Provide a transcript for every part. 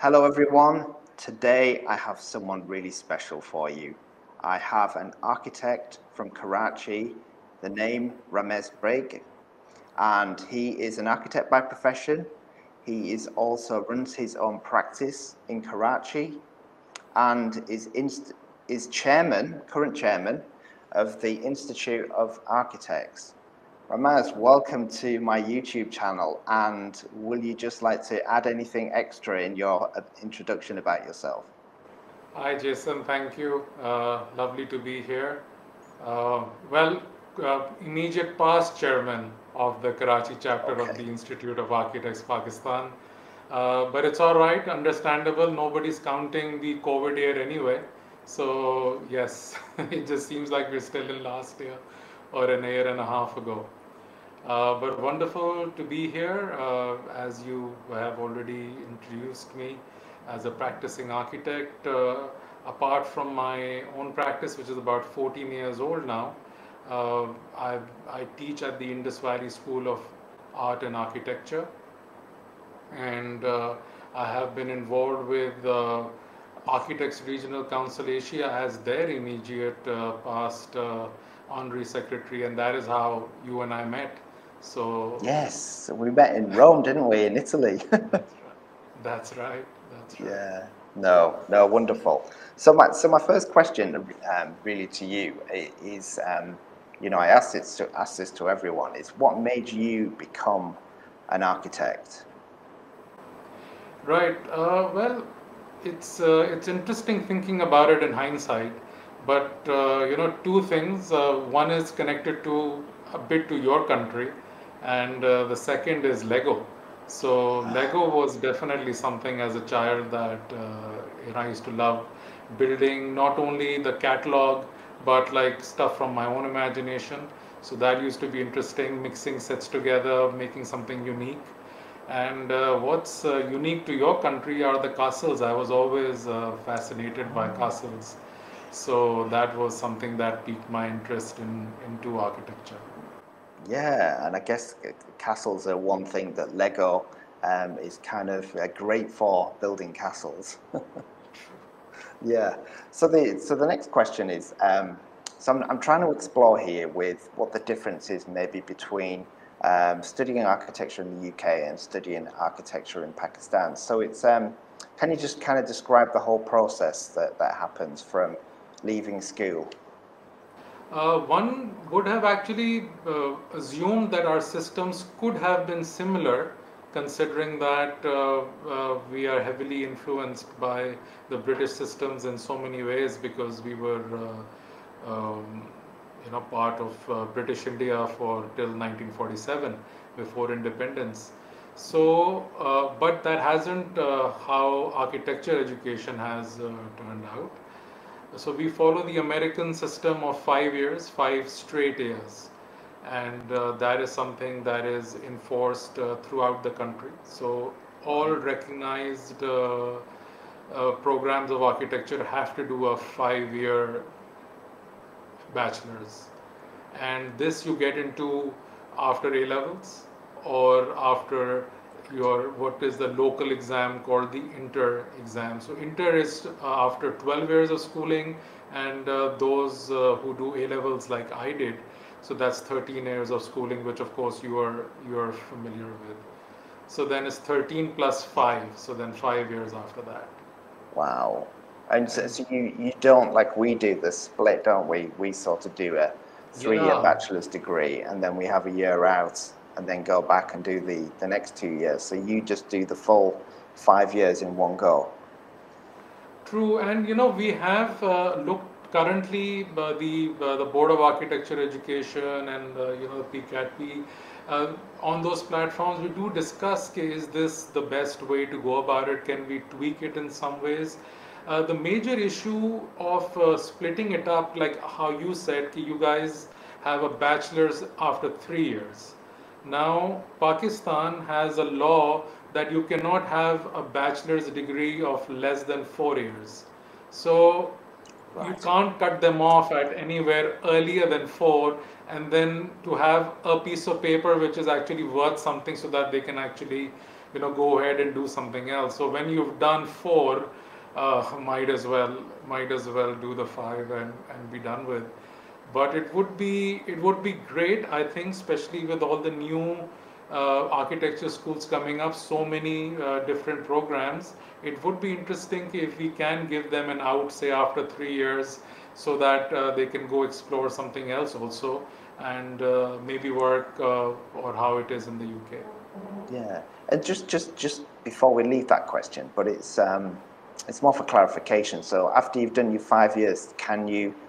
Hello, everyone. Today I have someone really special for you. I have an architect from Karachi, the name Ramiz Baig, and he is an architect by profession. He is also runs his own practice in Karachi and is current chairman of the Institute of Architects. Ramaz, welcome to my YouTube channel. And will you just like to add anything extra in your introduction about yourself? Hi, Jason. Thank you. Lovely to be here. Uh, well, immediate past chairman of the Karachi chapter of the Okay. Institute of Architects, Pakistan. But it's all right, understandable. Nobody's counting the COVID year anyway. So, yes, it just seems like we're still in last year or an year and a half ago. But wonderful to be here. As you have already introduced me as a practicing architect, apart from my own practice, which is about 14 years old now, uh, I, I teach at the Indus Valley School of Art and Architecture, and I have been involved with Architects Regional Council Asia as their immediate past honorary secretary, and that is how you and I met. So Yes, we met in Rome, didn't we, in Italy? that's right. That's right. That's right. Yeah. No, no, wonderful. So my first question, really to you, is, I ask this to everyone, is what made you become an architect? Right. Well, it's interesting thinking about it in hindsight, but two things. One is connected to a bit to your country, and the second is Lego. So Ah, Lego was definitely something as a child that I used to love building. Not only the catalog, but like stuff from my own imagination. So that used to be interesting, mixing sets together, making something unique. And what's unique to your country are the castles. I was always fascinated by castles. So that was something that piqued my interest into architecture. yeah, and I guess castles are one thing that Lego is kind of great for building castles. Yeah. So the next question is, I'm trying to explore here with what the difference is maybe between studying architecture in the UK and studying architecture in Pakistan. So can you just kind of describe the whole process that happens from leaving school? One would have actually assumed that our systems could have been similar, considering that we are heavily influenced by the British systems in so many ways because we were, part of British India for till 1947, before independence. So, but that hasn't how architecture education has turned out. So we follow the American system of 5 years, 5 straight years, and that is something that is enforced throughout the country. So all Right. recognized programs of architecture have to do a 5 year bachelor's, and this you get into after A levels or after your what is the local exam called the inter exam. So inter is after 12 years of schooling, and those who do A levels like I did, so that's 13 years of schooling, which of course you are familiar with. So then it's 13 plus 5, so then 5 years after that. Wow. And so, And so you don't like we do the split, don't we? We sort of do a 3 year yeah, bachelor's degree and then we have a year out and then go back and do the next 2 years. So you just do the full 5 years in one go. true, and we have looked currently the Board of Architecture Education and the PCAT. On those platforms, we do discuss: is this the best way to go about it? Can we tweak it in some ways? The major issue of splitting it up, like how you said, you guys have a bachelor's after 3 years. Now, Pakistan has a law that you cannot have a bachelor's degree of less than 4 years. So you Right. can't cut them off at anywhere earlier than four, and then to have a piece of paper which is actually worth something so that they can actually go ahead and do something else. So when you've done four, might as well do the five and be done with. But it would be great, I think, especially with all the new architecture schools coming up, so many different programs. It would be interesting if we can give them an out, say after 3 years, so that they can go explore something else also, and maybe work or how it is in the UK. Yeah, and just before we leave that question, but it's more for clarification. So after you've done your 5 years,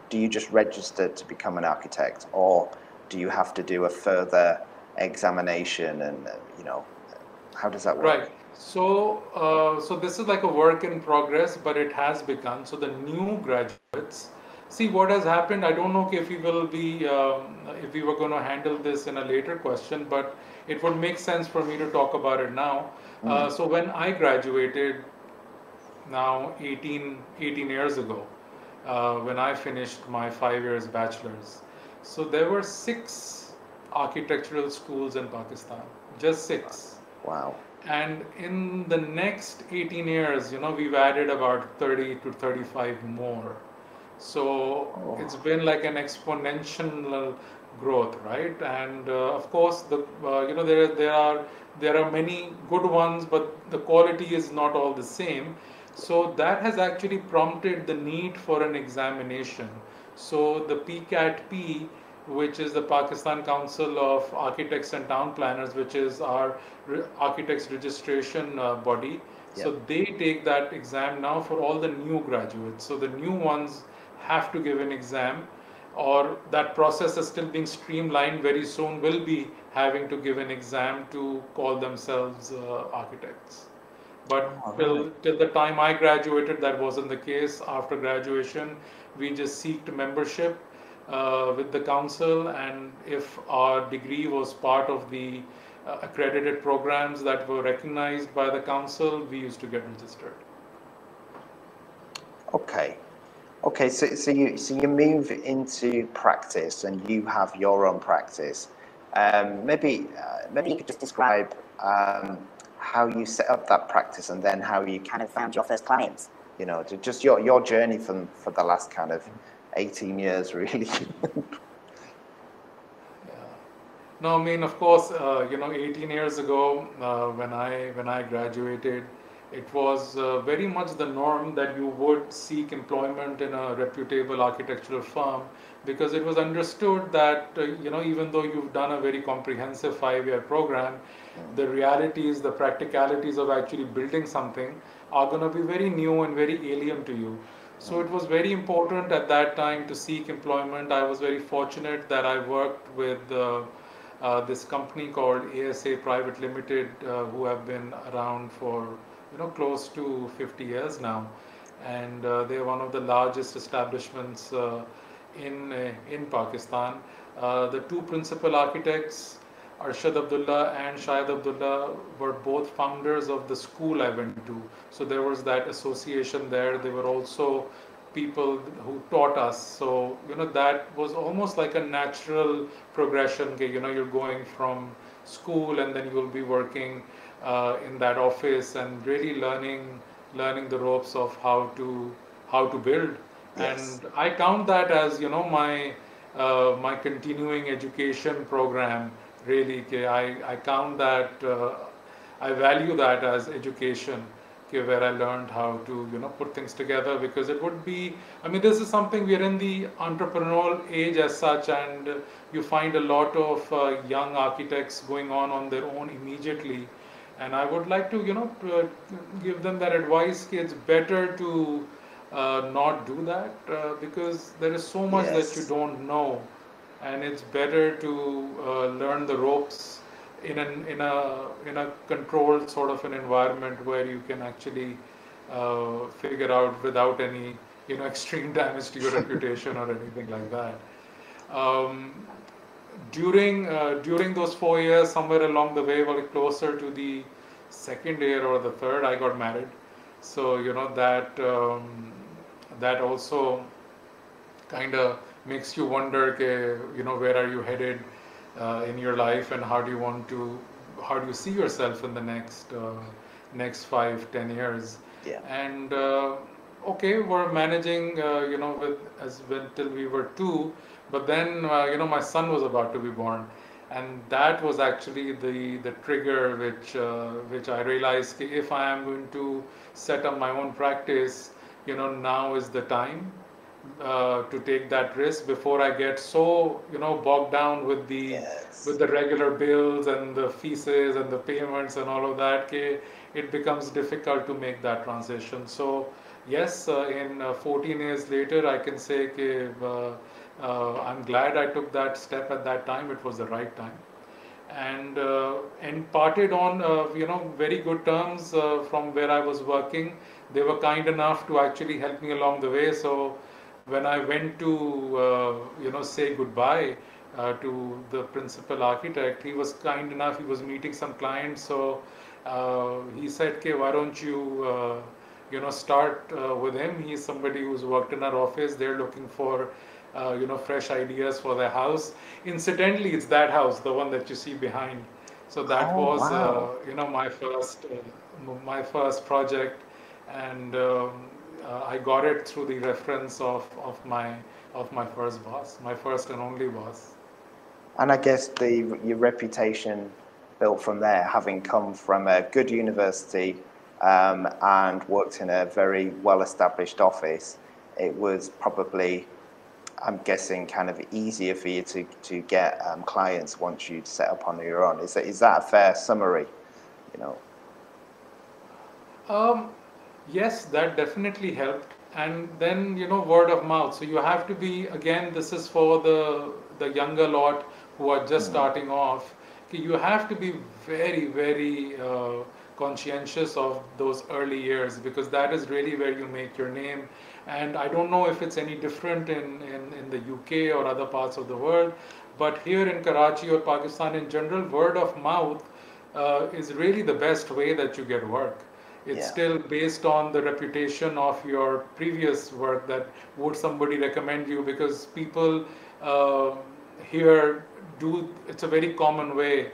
do you just register to become an architect, or do you have to do a further examination? And how does that work? Right. So this is like a work in progress, but it has begun. So the new graduates, see what has happened. I don't know if we will be, if we were going to handle this in a later question, but it would make sense for me to talk about it now. Mm. So when I graduated, now 18 years ago, when I finished my 5 years bachelor's, so there were six architectural schools in Pakistan, just six. Wow. And in the next 18 years, we've added about 30 to 35 more. So Oh. it's been like an exponential growth, right? And of course, there are many good ones, but the quality is not all the same. So that has actually prompted the need for an examination. So the PCAT-P, which is the Pakistan Council of Architects and Town Planners, which is our architects registration body. Yeah. So they take that exam now for all the new graduates. So the new ones have to give an exam, or that process is still being streamlined. Very soon will be having to give an exam to call themselves architects. But Oh, till right. till the time I graduated, that wasn't the case. After graduation, we just seeked membership with the council, and if our degree was part of the accredited programs that were recognized by the council, we used to get registered. Okay. Okay. So you move into practice, and you have your own practice. Maybe you could just describe how you set up that practice, and then how you kind of found your first clients. Just your journey for the last kind of 18 years, really. Yeah. No, I mean, of course, 18 years ago, when I graduated, it was very much the norm that you would seek employment in a reputable architectural firm, because it was understood that even though you've done a very comprehensive 5-year program, the realities, the practicalities of actually building something are going to be very new and very alien to you. So it was very important at that time to seek employment. I was very fortunate that I worked with this company called ASA Private Limited, who have been around for close to 50 years now, and they're one of the largest establishments in Pakistan. The two principal architects, Arshad Abdullah and Shahid Abdullah, were both founders of the school I went to. So there was that association there. They were also people who taught us. So that was almost like a natural progression. Okay, you're going from school, and then you will be working in that office and really learning the ropes of how to build. Yes. And I count that as my continuing education program. Really, okay, I count that, I value that as education, okay, where I learned how to put things together, because it would be, I mean, this is something, we are in the entrepreneurial age as such, and you find a lot of young architects going on their own immediately. And I would like to give them that advice. It's better to not do that, because there is so much that you Yes. don't know, and it's better to learn the ropes in a controlled sort of an environment, where you can actually figure out without any extreme damage to your reputation or anything like that. Um, during those 4 years, somewhere along the way, well, closer to the second year or the third, I got married. So that also kind of makes you wonder, where are you headed in your life, and how do you want to how do you see yourself in the next 5, 10 years? Yeah. And okay, we're managing, with as well till we were two, but then my son was about to be born, and that was actually the trigger which I realized कि if I am going to set up my own practice, now is the time to take that risk before I get so bogged down with the Yes. regular bills and the fees and the payments and all of that. It becomes difficult to make that transition. So yes, in 14 years later, I can say I'm glad I took that step at that time. It was the right time, and parted on very good terms from where I was working. They were kind enough to actually help me along the way. So when I went to say goodbye to the principal architect, he was kind enough. He was meeting some clients, so he said, "Okay, why don't you start with him? He's somebody who's worked in our office. They're looking for fresh ideas for their house. Incidentally, it's that house, the one that you see behind. So that Oh, was wow. my first project, and I got it through the reference of my first boss, my first and only boss. And I guess your reputation built from there, having come from a good university and worked in a very well-established office, it was probably, I'm guessing, kind of easier for you to get clients once you'd set up on your own. Is that a fair summary? You know, Um, yes, that definitely helped. And then, word of mouth. So you have to be, again, this is for the younger lot who are just mm, starting off. You have to be very, very conscientious of those early years, because that is really where you make your name. And I don't know if it's any different in the UK or other parts of the world, but here in Karachi or Pakistan in general, word of mouth is really the best way that you get work. It's yeah, still based on the reputation of your previous work, that would somebody recommend you, because people uh, here do, it's a very common way.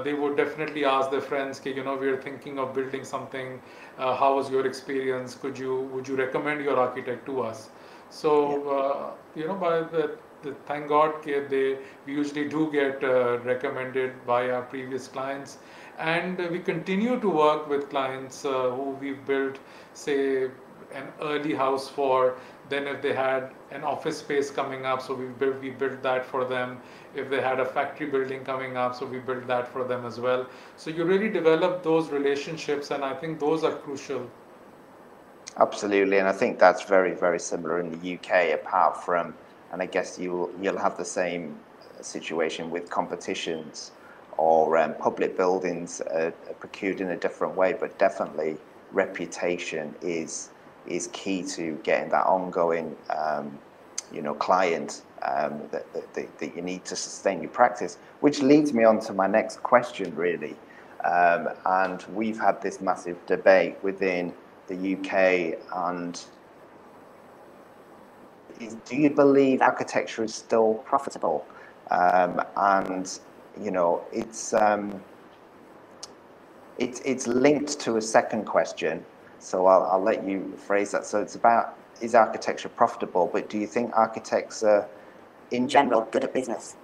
They would definitely ask their friends, okay, we're thinking of building something. How was your experience? Would you recommend your architect to us? So yeah. by the thank God, okay, we usually do get recommended by our previous clients, and we continue to work with clients who we've built, say, an early house for. Then if they had an office space coming up, so we built that for them. If they had a factory building coming up, so we built that for them as well. So you really develop those relationships, and I think those are crucial. Absolutely, and I think that's very, very similar in the UK. Apart from, and I guess you'll have the same situation with competitions or public buildings are procured in a different way, but definitely reputation is key to getting that ongoing, client that you need to sustain your practice. Which leads me on to my next question, really. And we've had this massive debate within the UK, and do you believe architecture is still profitable? And it's linked to a second question, so I'll let you phrase that. So it's about, is architecture profitable? But do you think architects are, in general, good at business?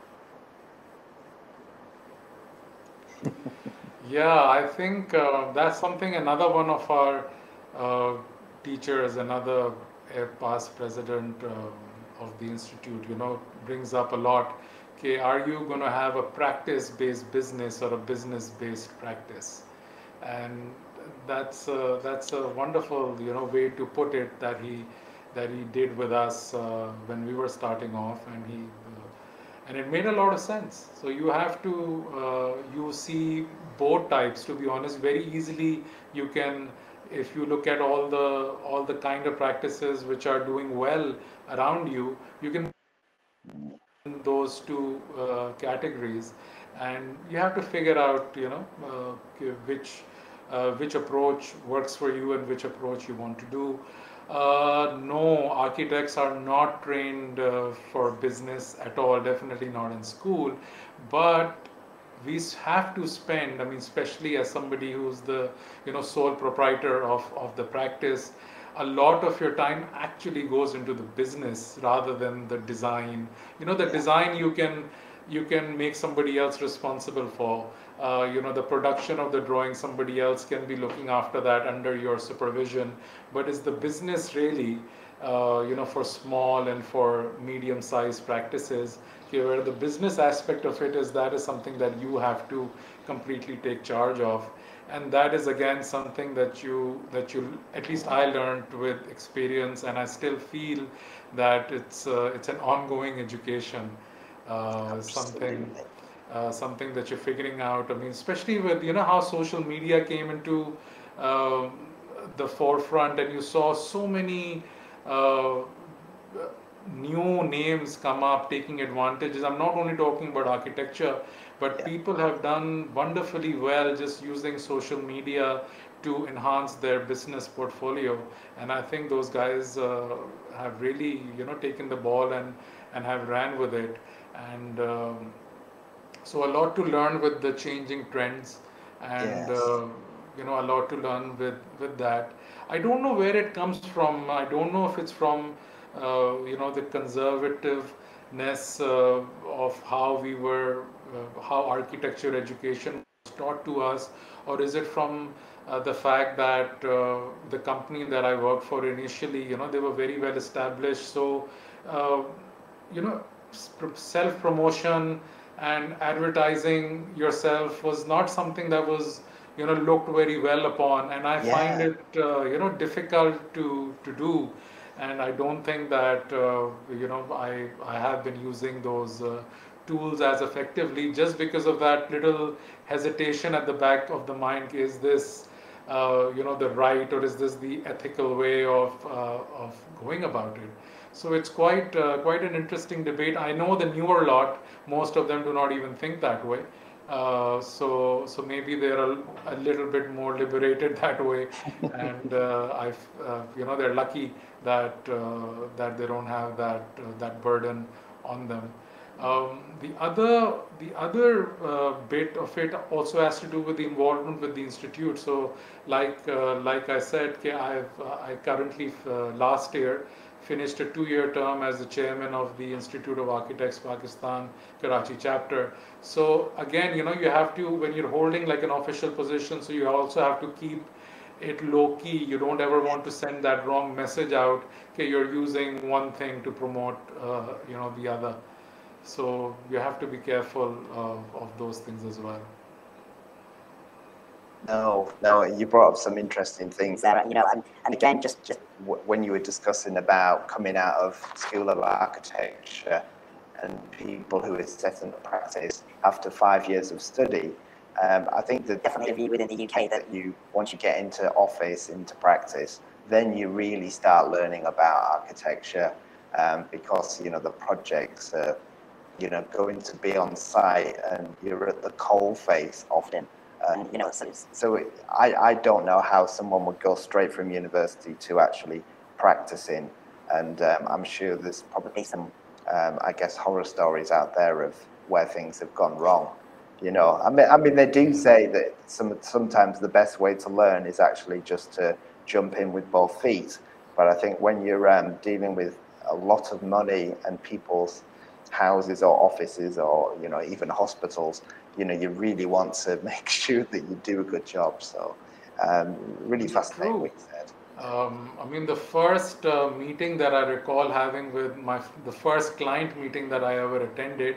Yeah, I think that's something another one of our uh, teachers, another past president of the institute, brings up a lot. Okay, are you going to have a practice-based business or a business-based practice? And that's a wonderful way to put it, that he did with us when we were starting off, and it made a lot of sense. So you have to you see both types, to be honest, very easily. You can, if you look at all the kind of practices which are doing well around you, you can in those two categories, and you have to figure out which approach works for you and which approach you want to do. No, architects are not trained for business at all, definitely not in school, but we have to spend, I mean, especially as somebody who's the, sole proprietor of the practice, a lot of your time actually goes into the business rather than the design. The Yeah. design you can make somebody else responsible for. The production of the drawing, somebody else can be looking after that under your supervision. But is the business really, for small and for medium-sized practices, okay, where the business aspect of it is something that you have to completely take charge of. And that is again something that you at least I learned with experience, and I still feel that it's an ongoing education, something Absolutely. something that you're figuring out. I mean, especially with how social media came into uh, the forefront, and you saw so many uh, new names come up taking advantages. I'm not only talking about architecture, but Yeah. people have done wonderfully well just using social media to enhance their business portfolio. And I think those guys have really, taken the ball and have ran with it. And so a lot to learn with the changing trends, and Yes. a lot to learn with that. I don't know where it comes from. I don't know if it's from the conservativeness of how we were, how architecture education was taught to us, or is it from the fact that the company that I worked for initially, they were very well established. So uh, you know self promotion and advertising yourself was not something that was looked very well upon, and I find Yeah. it difficult to do. And I don't think that I have been using those tools as effectively, just because of that little hesitation at the back of the mind. Is this the right, or is this the ethical way of going about it? So it's quite an interesting debate. I know the newer lot, most of them do not even think that way. So maybe they're a little bit more liberated that way, and they're lucky that they don't have that burden on them. The other bit of it also has to do with the involvement with the institute. So, like I said, I currently last year finished a 2-year term as the chairman of the Institute of Architects Pakistan Karachi chapter. So again, you have to, when you're holding like an official position, so you also have to keep it low key. You don't ever want to send that wrong message out. Okay, you're using one thing to promote, the other. So you have to be careful of those things as well. No, no, you brought up some interesting things there, and again, just when you were discussing about coming out of School of Architecture and people who are setting up practice after 5 years of study, I think there's definitely a view within the UK that once you get into office, into practice, then you really start learning about architecture, because, the projects are, going to be on site and you're at the coal face often. I don't know how someone would go straight from university to actually practicing, and I'm sure there's probably some, I guess, horror stories out there of where things have gone wrong. I mean, they do say that sometimes the best way to learn is actually just to jump in with both feet. But I think when you're dealing with a lot of money and people's houses or offices or even hospitals, you really want to make sure that you do a good job. So really fascinating True. what you said. I mean, the first meeting that I recall having with the first client meeting that I ever attended,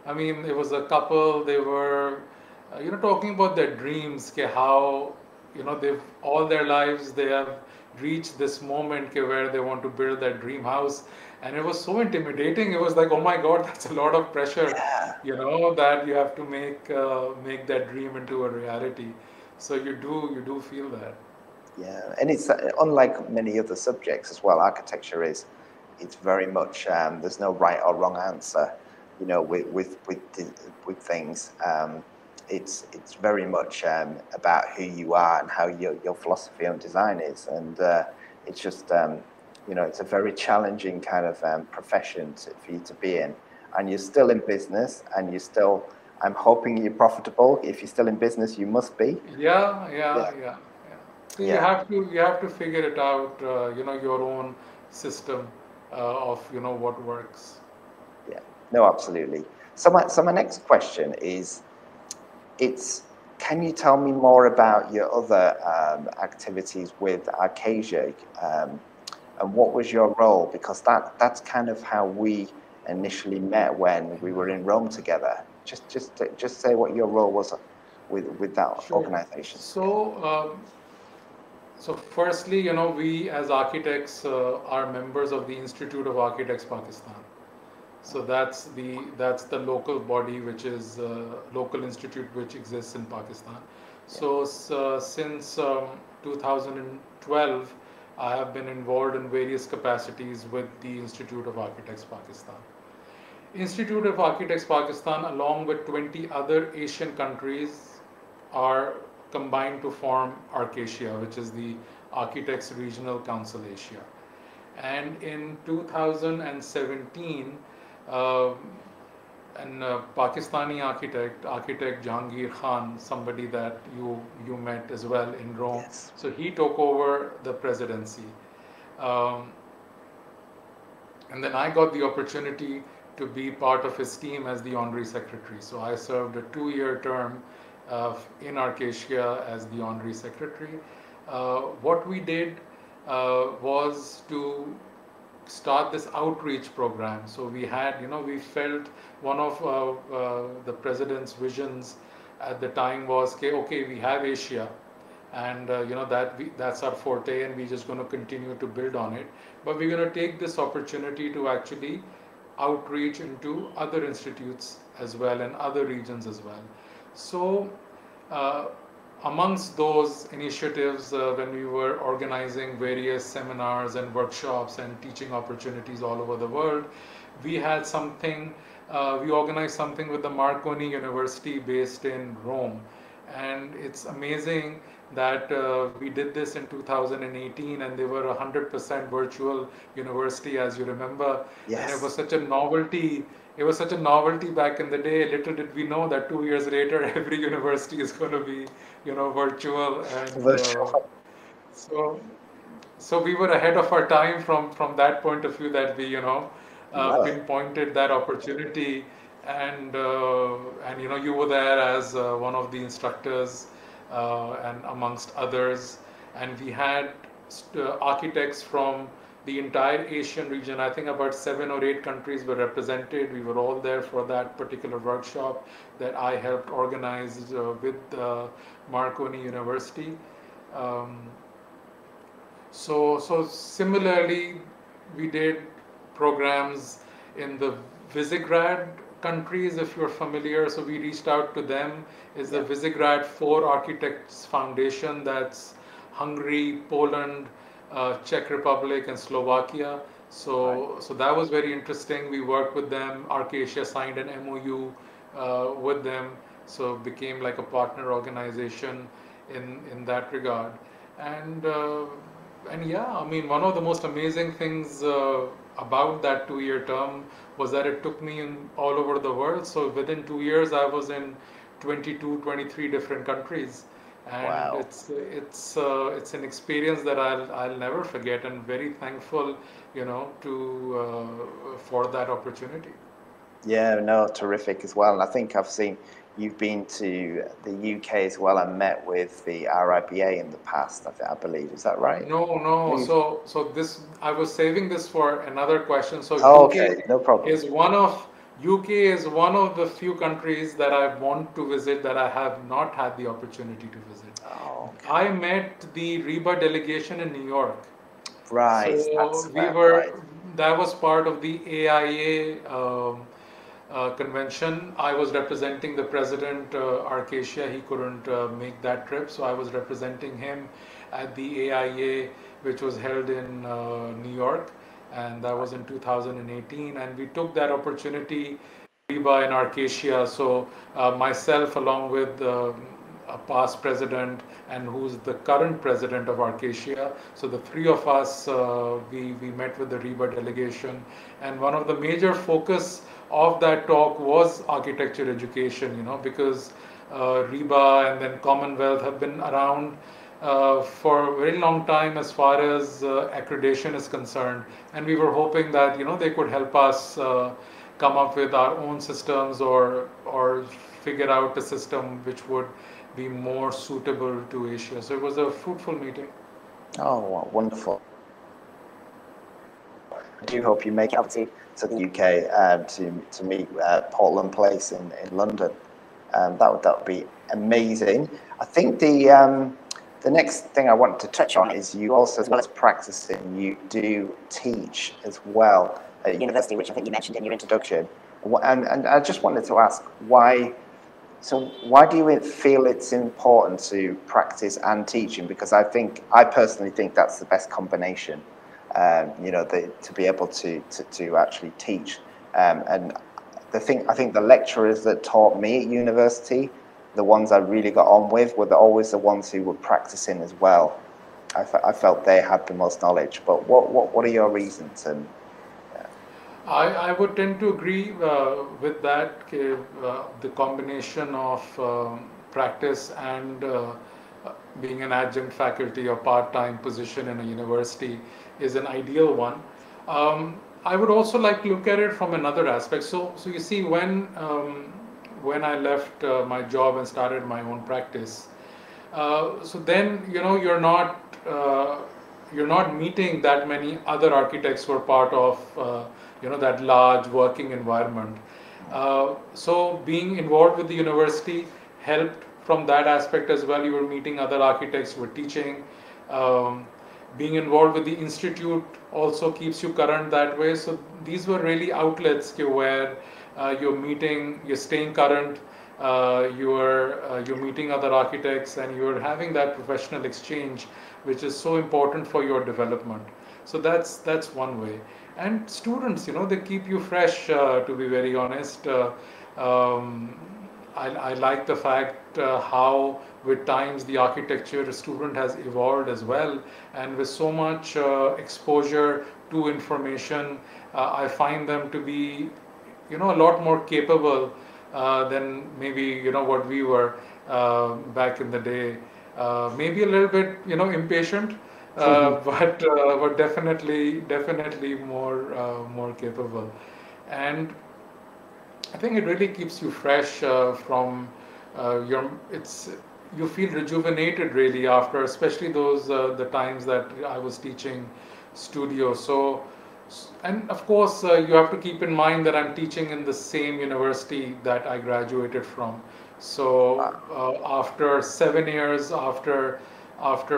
I mean, it was a couple. They were, talking about their dreams, how, they've all their lives they have reached this moment where they want to build their dream house, and it was so intimidating. It was like, oh my God, that's a lot of pressure, Yeah. that you have to make that dream into a reality. So you do feel that. Yeah, and it's unlike many other subjects as well. Architecture is, it's very much, there's no right or wrong answer. With things, it's very much about who you are and how your philosophy on design is, and it's just it's a very challenging kind of profession for you to be in, and you're still in business, and you're still I'm hoping you're profitable. If you're still in business, you must be. Yeah, Yeah, yeah, yeah, yeah. So yeah, you have to figure it out, your own system of what works. yeah. No, absolutely. So my next question is, it's can you tell me more about your other activities with Arcasia, and what was your role? Because that's kind of how we initially met when we were in Rome together. Just say what your role was with that Sure. organization. So firstly, we as architects are members of the Institute of Architects Pakistan. So that's the local body, which is local institute which exists in Pakistan. Yeah, So since 2012, I have been involved in various capacities with the Institute of Architects Pakistan. Institute of Architects Pakistan, along with 20 other Asian countries, are combined to form ArcAsia, which is the Architects Regional Council Asia. And in 2017, uh, an Pakistani architect Jahangir Khan, somebody that you met as well in Rome, yes, so he took over the presidency. Um, and then I got the opportunity to be part of his team as the honorary secretary. So I served a 2-year term in Arcasia as the honorary secretary. What we did was to start this outreach program. So we had, we felt one of the president's visions at the time was, okay, we have Asia, and that's our forte, and we're just going to continue to build on it. But we're going to take this opportunity to actually outreach into other institutes as well and other regions as well. So uh, amongst those initiatives, when we were organizing various seminars and workshops and teaching opportunities all over the world, we had something, we organized something with the Marconi University based in Rome. And it's amazing that we did this in 2018, and they were 100% virtual university, as you remember. And it was yes. such a novelty. It was such a novelty back in the day. Little did we know that 2 years later, every university is going to be, virtual. And Virtual. so, so we were ahead of our time from that point of view, that we Love it. pinpointed that opportunity. And you were there as one of the instructors, and amongst others, and we had architects from the entire Asian region. I think about 7 or 8 countries were represented. We were all there for that particular workshop that I helped organize with Marconi University. um, so similarly, we did programs in the Visegrad countries, if you're familiar. So we reached out to them. Is the Yeah, Visegrad Four Architects Foundation, that's Hungary, Poland, Czech Republic, and Slovakia. right. So that was very interesting. We worked with them. Arcasia signed an MOU with them, so became like a partner organization in that regard. And yeah, I mean, one of the most amazing things about that 2-year term was that it took me in all over the world. So within 2 years, I was in 22, 23 different countries, and Wow. it's an experience that I'll never forget, and very thankful, to for that opportunity. Yeah, no, terrific as well. And I think I've seen you've been to the UK as well and met with the RIBA in the past, I believe. Is that right? No, no. Maybe. So this, I was saving this for another question. So Oh, okay, no problem. UK is one of the few countries that I want to visit that I have not had the opportunity to visit. Oh, okay. I met the RIBA delegation in New York. Right, So that's we right. were, that was part of the AIA convention. I was representing the president, Arcasia. He couldn't make that trip, so I was representing him at the AIA, which was held in New York, and that was in 2018. And we took that opportunity, Reba and Arcasia. So myself, along with a past president and who's the current president of Arcasia. So the three of us, we met with the Reba delegation, and one of the major focus of that talk was architecture education, because RIBA and then Commonwealth have been around for a very long time as far as accreditation is concerned, and we were hoping that they could help us come up with our own systems, or figure out a system which would be more suitable to Asia. So it was a fruitful meeting. Oh, wonderful. I do hope you make it up to the UK to meet Portland Place in London. That would be amazing. I think the next thing I want to touch on is you also, as well as practicing, you do teach as well at university, which I think you mentioned in your introduction. And I just wanted to ask why. So why do you feel it's important to practice and teaching? Because I personally think that's the best combination. To be able to actually teach. And I think the lecturers that taught me at university, the ones I really got on with, were always the ones who were practicing as well. I felt they had the most knowledge. But what are your reasons? And I would tend to agree with that. The combination of practice and being an adjunct faculty or part-time position in a university is an ideal one. I would also like to look at it from another aspect. So you see, when I left my job and started my own practice, so then you're not meeting that many other architects who are part of that large working environment. So being involved with the university helped from that aspect as well. You were meeting other architects who were teaching. Being involved with the institute also keeps you current that way. So these were really outlets where you're staying current, you're meeting other architects, and you're having that professional exchange, which is so important for your development. So that's one way. And students, they keep you fresh, to be very honest. I like the fact how with times the architecture student has evolved as well, and with so much exposure to information, I find them to be a lot more capable than maybe what we were back in the day. Maybe a little bit impatient, but definitely more capable. And I think it really keeps you fresh from you feel rejuvenated really after, especially those the times that I was teaching studio. So, and of course you have to keep in mind that I'm teaching in the same university that I graduated from. So after 7 years after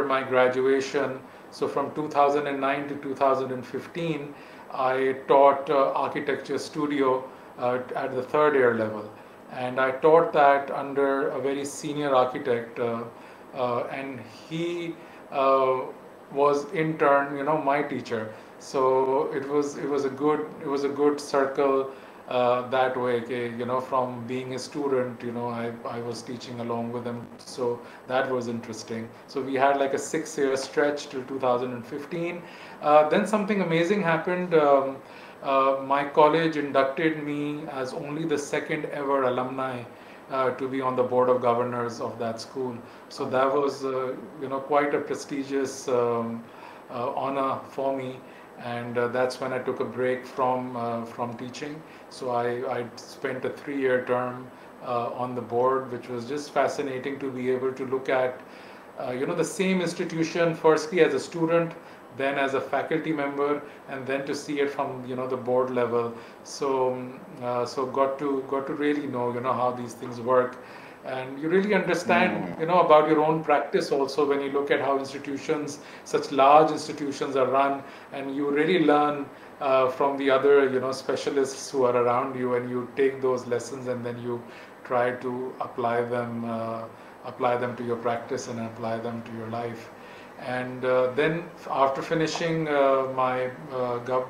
my graduation, so from 2009 to 2015, I taught architecture studio at the third year level, and I taught that under a very senior architect, and he was in turn my teacher. So it was a good circle that way. Okay, from being a student, I was teaching along with him. So that was interesting. So we had like a 6-year stretch till 2015. Then something amazing happened. My college inducted me as only the second ever alumni to be on the board of governors of that school. So that was quite a prestigious honor for me. And that's when I took a break from teaching. So I spent a 3-year term on the board, which was just fascinating to be able to look at the same institution firstly as a student, then as a faculty member, and then to see it from the board level. So got to really know how these things work, and you really understand about your own practice also when you look at how institutions, such large institutions, are run, and you really learn from the other specialists who are around you, and you take those lessons and then you try to apply them to your practice and apply them to your life. And then after finishing my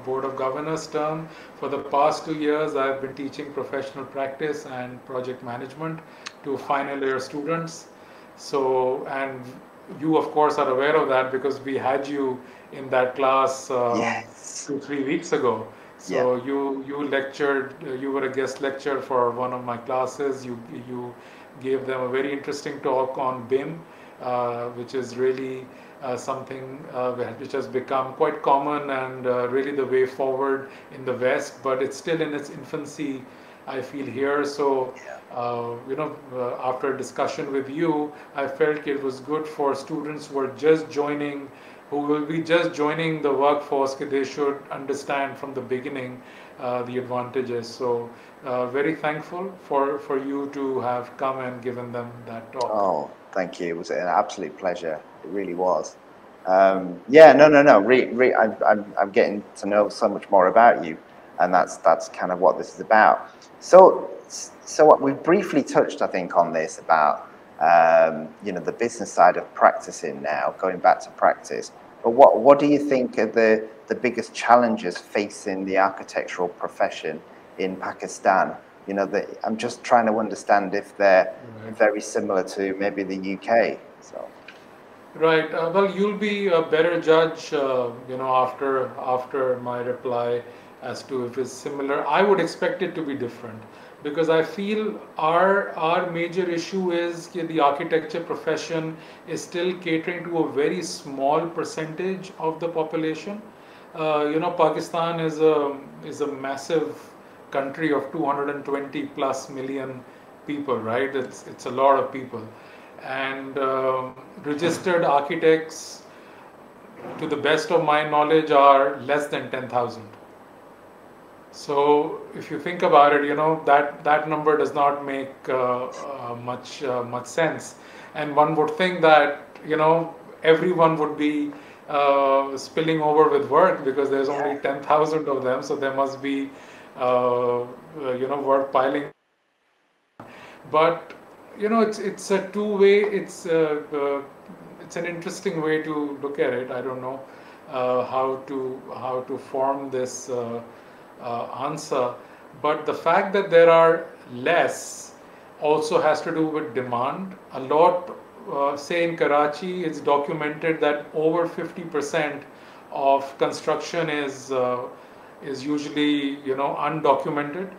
Board of Governors term, for the past 2 years, I've been teaching professional practice and project management to final year students. So, and you of course are aware of that because we had you in that class yes. 2-3 weeks ago. Yeah. So you lectured, you were a guest lecturer for one of my classes. You gave them a very interesting talk on BIM, which is really something which has become quite common and really the way forward in the West, but it's still in its infancy, I feel here. So, after a discussion with you, I felt it was good for students who are just joining, who will be just joining the workforce, that they should understand from the beginning the advantages. So, very thankful for you to have come and given them that talk. Oh, thank you. It was an absolute pleasure. It really was. Yeah, no. I'm getting to know so much more about you, and that's kind of what this is about. So what we briefly touched, I think, on this about the business side of practicing now, going back to practice. But what do you think are the biggest challenges facing the architectural profession in Pakistan? I'm just trying to understand if they're Right. very similar to maybe the UK. So Right. Well, you'll be a better judge, after my reply as to if it's similar. I would expect it to be different because I feel our major issue is that the architecture profession is still catering to a very small percentage of the population. Pakistan is a massive country of 220 plus million people, right? It's a lot of people, and registered architects, to the best of my knowledge, are less than 10,000. So if you think about it, that number does not make much sense, and one would think that everyone would be spilling over with work because there's only 10,000 of them, so there must be work piling. But it's a two-way. It's an interesting way to look at it. I don't know how to form this answer, but the fact that there are less also has to do with demand. A lot, say in Karachi, it's documented that over 50% of construction is usually undocumented,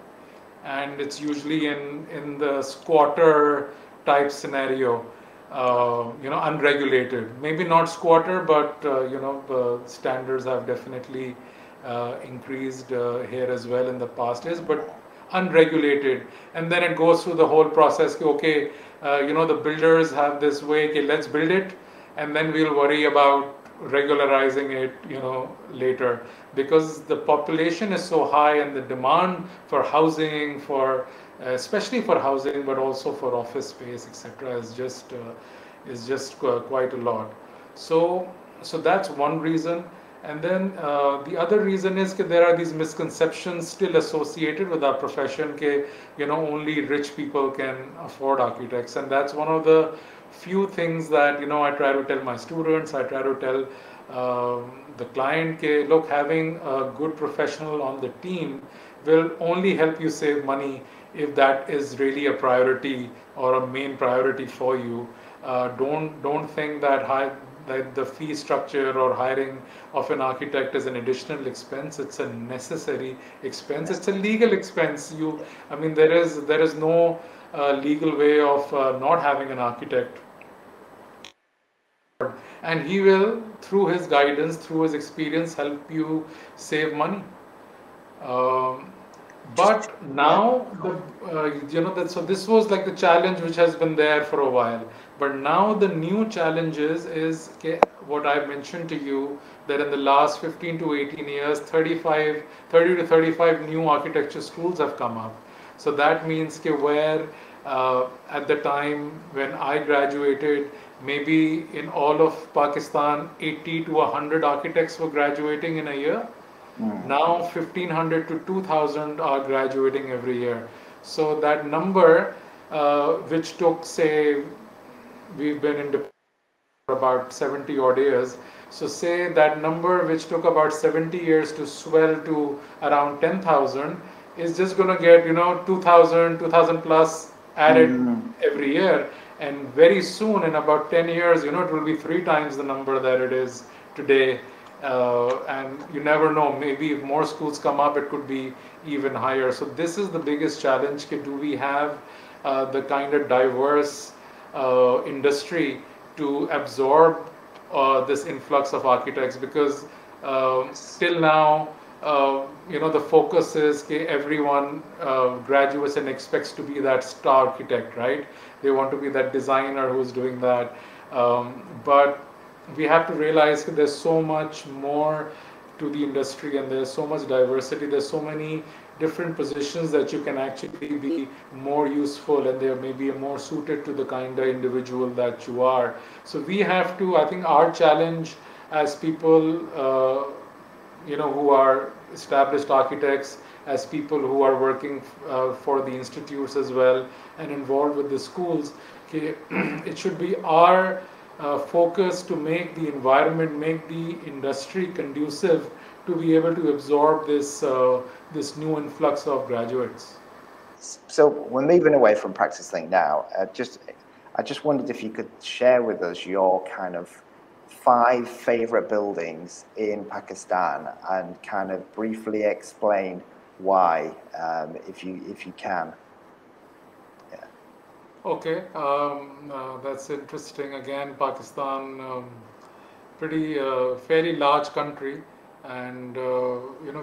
and it's usually in the squatter type scenario, unregulated. Maybe not squatter, but standards have definitely increased here as well in the past years, but unregulated. And then it goes through the whole process. Okay, the builders have this way. Okay, let's build it, and then we'll worry about regularizing it later, because the population is so high and the demand for housing, for especially for housing, but also for office space, etc., is just quite a lot. So that's one reason. And then the other reason is that there are these misconceptions still associated with our profession that only rich people can afford architects, and that's one of the few things that I try to tell my students. I try to tell the client that, look, having a good professional on the team will only help you save money if that is really a priority or a main priority for you. Don't think that the fee structure or hiring of an architect is an additional expense. It's a necessary expense. It's a legal expense. I mean, there is no legal way of not having an architect, and he will, through his guidance, through his experience, help you save money. Um, just but yeah, now so this was like the challenge which has been there for a while. But now the new challenge is okay, what I mentioned to you, that in the last 15 to 18 years, 30 to 35 new architecture schools have come up. So that means where at the time when I graduated, maybe in all of Pakistan, 80 to 100 architects were graduating in a year. mm, Now 1,500 to 2,000 are graduating every year. So that number, which took, say, we've been in for about 70 odd years. So say that number, which took about 70 years to swell to around 10,000, is just going to get 2,000, 2,000 plus added mm, every year. And very soon, in about 10 years, it will be three times the number that it is today. and you never know, maybe if more schools come up, it could be even higher. So this is the biggest challenge. Do we have the kind of diverse industry to absorb this influx of architects? Because till now, the focus is everyone graduates and expects to be that star architect, right? They want to be that designer who's doing that. But we have to realize that there's so much more to the industry, and there's so much diversity. There's so many different positions that you can actually be more useful, and they may be more suited to the kind of individual that you are. So we have to, I think our challenge as people, who are established architects, as people who are working for the institutes as well and involved with the schools, okay, it should be our focus to make the environment, make the industry conducive to be able to absorb this new influx of graduates. So we're moving away from Practice Link now. I just wondered if you could share with us your kind of 5 favorite buildings in Pakistan and kind of briefly explain why, if you can. Yeah. Okay, that's interesting. Again, Pakistan, pretty fairly large country, and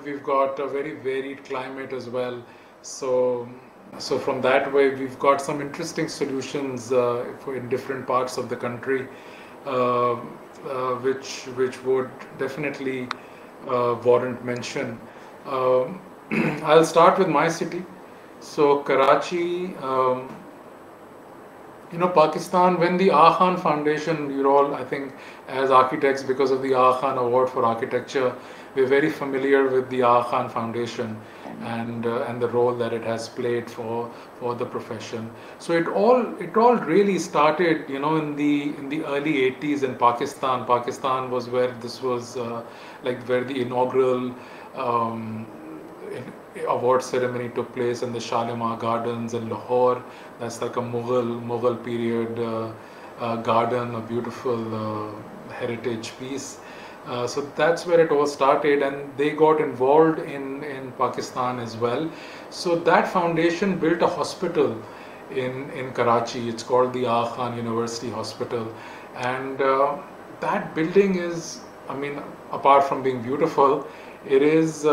we've got a very varied climate as well. So from that way, we've got some interesting solutions for in different parts of the country, uh, which would definitely warrant mention. Um, I'll start with my city. So Karachi. Pakistan, when the Ah Khan Foundation, you're all, I think, as architects, because of the Ah Khan Award for Architecture, we're very familiar with the Ah Khan Foundation and the role that it has played for the profession. So it all really started, in the early 80s in Pakistan. Pakistan was where this was like where the inaugural um, award ceremony took place in the Shalimar Gardens in Lahore. That's like a Mughal period garden, a beautiful heritage piece. So that's where it all started, and they got involved in Pakistan as well. So that foundation built a hospital in Karachi. It's called the Ah Khan University Hospital, and that building is, I mean, apart from being beautiful, it has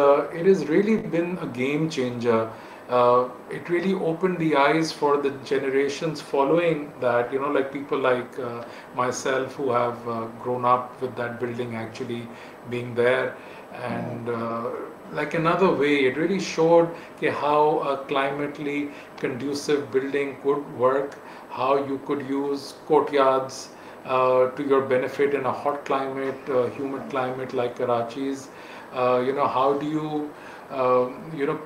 really been a game changer. It really opened the eyes for the generations following that, like people like myself who have grown up with that building actually being there. And like another way, it really showed how a climately conducive building could work, how you could use courtyards to your benefit in a hot climate, humid climate like Karachi's. How do you,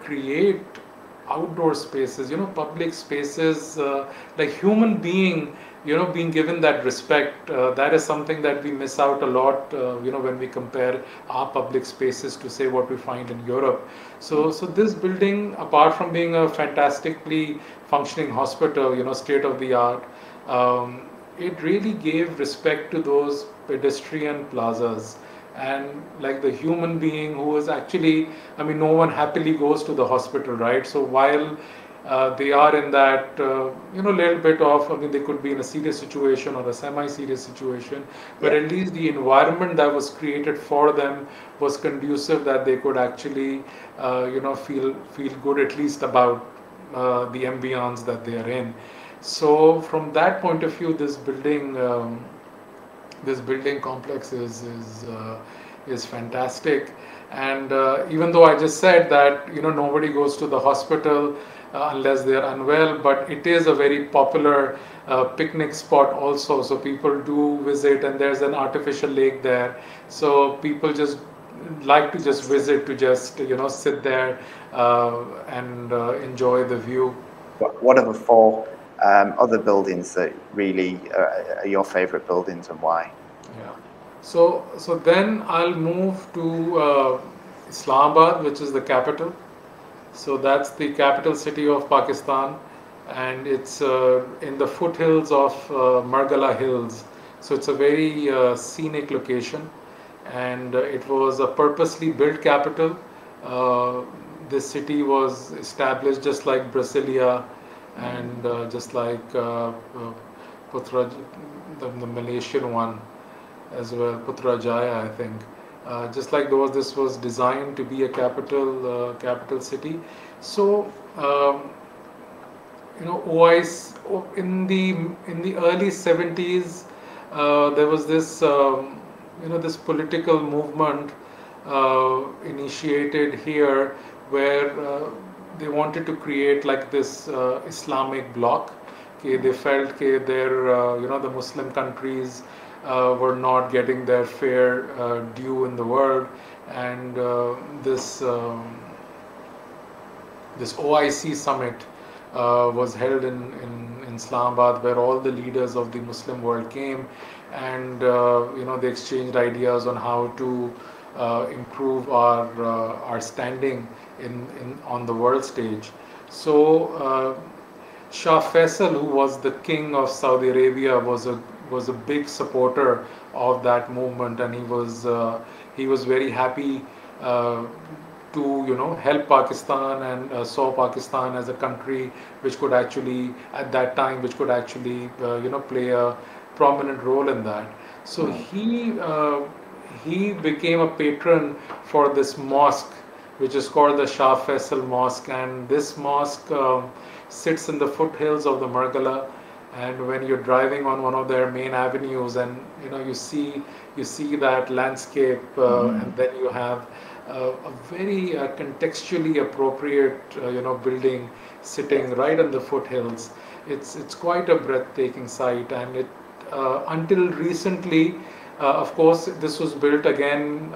create outdoor spaces, public spaces, like human being, being given that respect. That is something that we miss out a lot, when we compare our public spaces to say what we find in Europe. So this building, apart from being a fantastically functioning hospital, state of the art, it really gave respect to those pedestrian plazas, and like the human being who is actually, I mean, no one happily goes to the hospital, right? So while they are in that little bit of, I mean, they could be in a serious situation or a semi-serious situation, but Yeah. at least the environment that was created for them was conducive, that they could actually feel good, at least about the ambience that they are in. So from that point of view, this building complex is fantastic. And even though I just said that nobody goes to the hospital unless they are unwell, but it is a very popular picnic spot also. So people do visit, and there's an artificial lake there. So people just like to just visit, to just sit there and enjoy the view. What are the 4 other buildings that really are your favorite buildings, and why? Yeah. So then I'll move to Islamabad, which is the capital. So that's the capital city of Pakistan, and it's in the foothills of Margala Hills. So it's a very scenic location, and it was a purposely built capital. Uh, this city was established just like Brasilia and just like Putra, the Malaysian one as well, Putrajaya, I think. Just like those, this was designed to be a capital city. So, OIC in the early 70s, there was this this political movement initiated here where they wanted to create like this Islamic bloc. Okay, they felt that the Muslim countries were not getting their fair due in the world, and this OIC summit was held in Islamabad, where all the leaders of the Muslim world came, and they exchanged ideas on how to improve our standing on the world stage. So Shah Faisal, who was the king of Saudi Arabia, was a big supporter of that movement, and he was very happy uh, to help Pakistan, and saw Pakistan as a country which could actually at that time play a prominent role in that. So he became a patron for this mosque, which is called the Shah Faisal Mosque, and this mosque sits in the foothills of the Margala. And when you're driving on one of their main avenues, and you see that landscape, and then you have a very contextually appropriate building sitting right on the foothills. It's quite a breathtaking sight, and it until recently, of course, this was built again.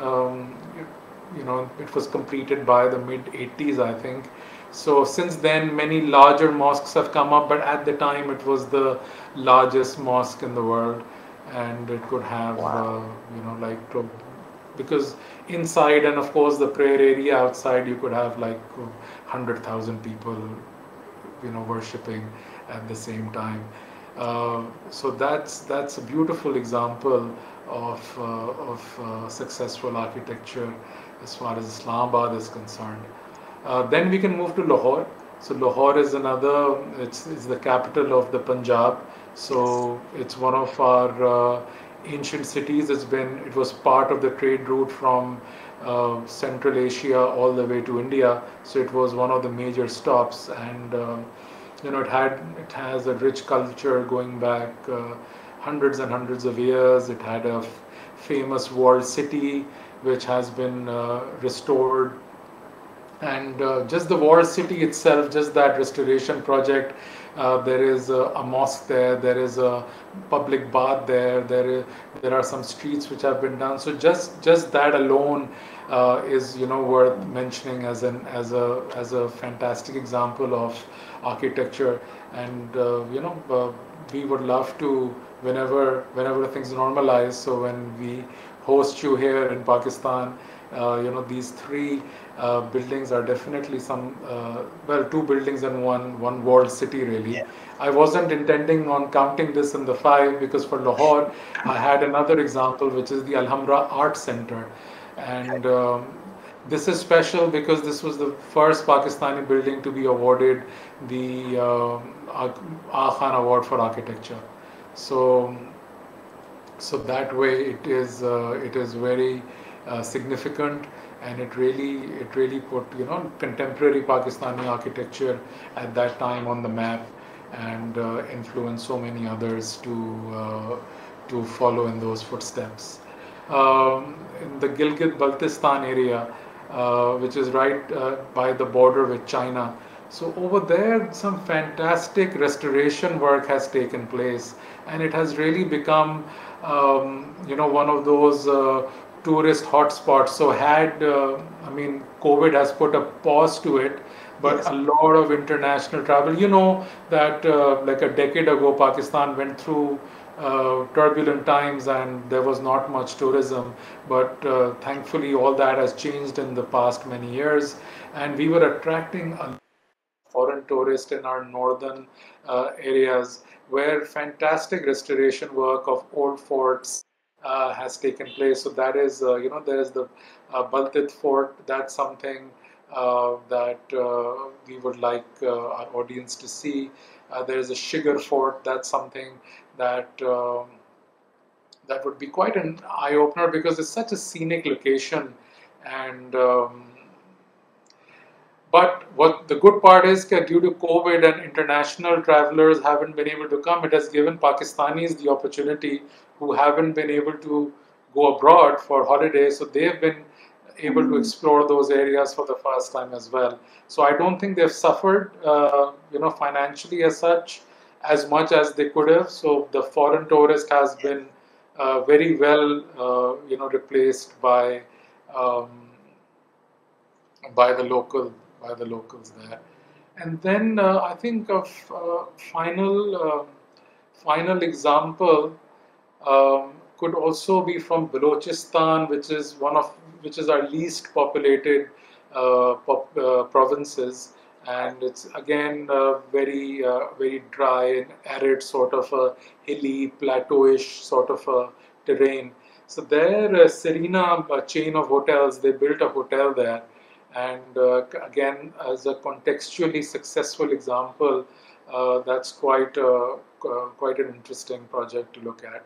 It was completed by the mid 80s, I think. So since then, many larger mosques have come up, but at the time, it was the largest mosque in the world, and it could have, Wow. because inside, and of course the prayer area outside, you could have like 100,000 people, worshipping at the same time. So that's a beautiful example of successful architecture as far as Islamabad is concerned. Then we can move to Lahore. So Lahore is another. It's the capital of the Punjab. Yes. So it's one of our ancient cities. It was part of the trade route from Central Asia all the way to India. So it was one of the major stops, and it has a rich culture going back hundreds and hundreds of years. It had a famous walled city which has been restored, and just the walled city itself, just that restoration project. There is a mosque there. There is a public bath there. There are some streets which have been done. So just that alone is worth mentioning as a fantastic example of architecture. And we would love to, whenever things normalize. So when we host you here in Pakistan, these three buildings are definitely two buildings and one walled city, really. Yeah. I wasn't intending on counting this in the five, because for Lahore I had another example, which is the Alhambra Art Center, Okay. and this is special because this was the first Pakistani building to be awarded the Aga Khan Award for Architecture. So so that way it is very significant, and it really put contemporary Pakistani architecture at that time on the map, and influenced so many others to follow in those footsteps. In the Gilgit Baltistan area, which is right by the border with China. So over there, some fantastic restoration work has taken place, and it has really become, one of those tourist hotspots. So COVID has put a pause to it, but Yes. a lot of international travel. You know that like a decade ago, Pakistan went through turbulent times, and there was not much tourism. But thankfully, all that has changed in the past many years, and we were attracting a foreign tourists in our northern areas, where fantastic restoration work of old forts has taken place. So that is, there is the Baltit Fort. That's something that we would like our audience to see. There is a Shigar Fort. That's something that that would be quite an eye opener because it's such a scenic location, and but what the good part is that due to COVID and international travelers haven't been able to come, it has given Pakistanis the opportunity who haven't been able to go abroad for holidays. So they've been able to explore those areas for the first time as well. So I don't think they've suffered, financially as much as they could have. So the foreign tourist has been very well, replaced um, by the local by the locals there. And then I think of final example could also be from Balochistan, which is our least populated provinces, and it's again very dry and arid, sort of a hilly, plateauish sort of a terrain. So there, Serena, a chain of hotels, they built a hotel there, and again, as a contextually successful example, that's quite an interesting project to look at.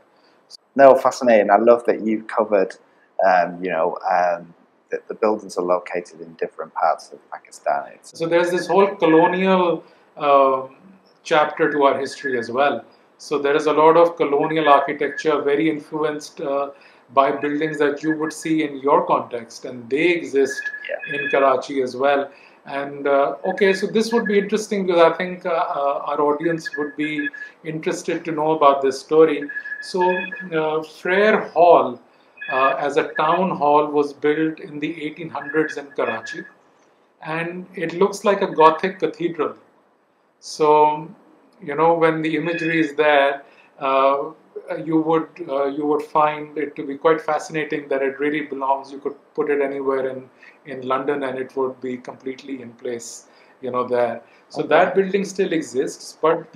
No, fascinating. I love that you've covered, that the buildings are located in different parts of Pakistan. So there's this whole colonial chapter to our history as well. So there is a lot of colonial architecture, very influenced by buildings that you would see in your context, and they exist in Karachi as well. And okay, so this would be interesting because I think our audience would be interested to know about this story. So Frere Hall, as a town hall, was built in the 1800s in Karachi, and it looks like a Gothic cathedral. So, when the imagery is there, you would find it to be quite fascinating that it really belongs. You could put it anywhere in London, and it would be completely in place, there. So that building still exists, but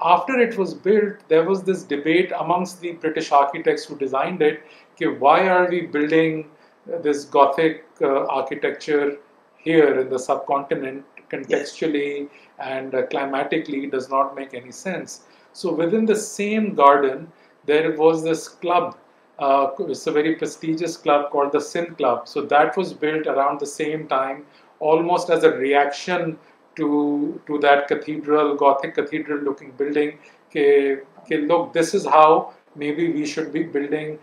after it was built, there was this debate amongst the British architects who designed it. Okay, why are we building this Gothic architecture here in the subcontinent? Contextually and climatically does not make any sense. So within the same garden, there was this club. It's a very prestigious club called the Sindh Club. So that was built around the same time, almost as a reaction to that cathedral, Gothic cathedral-looking building. Look, this is how maybe we should be building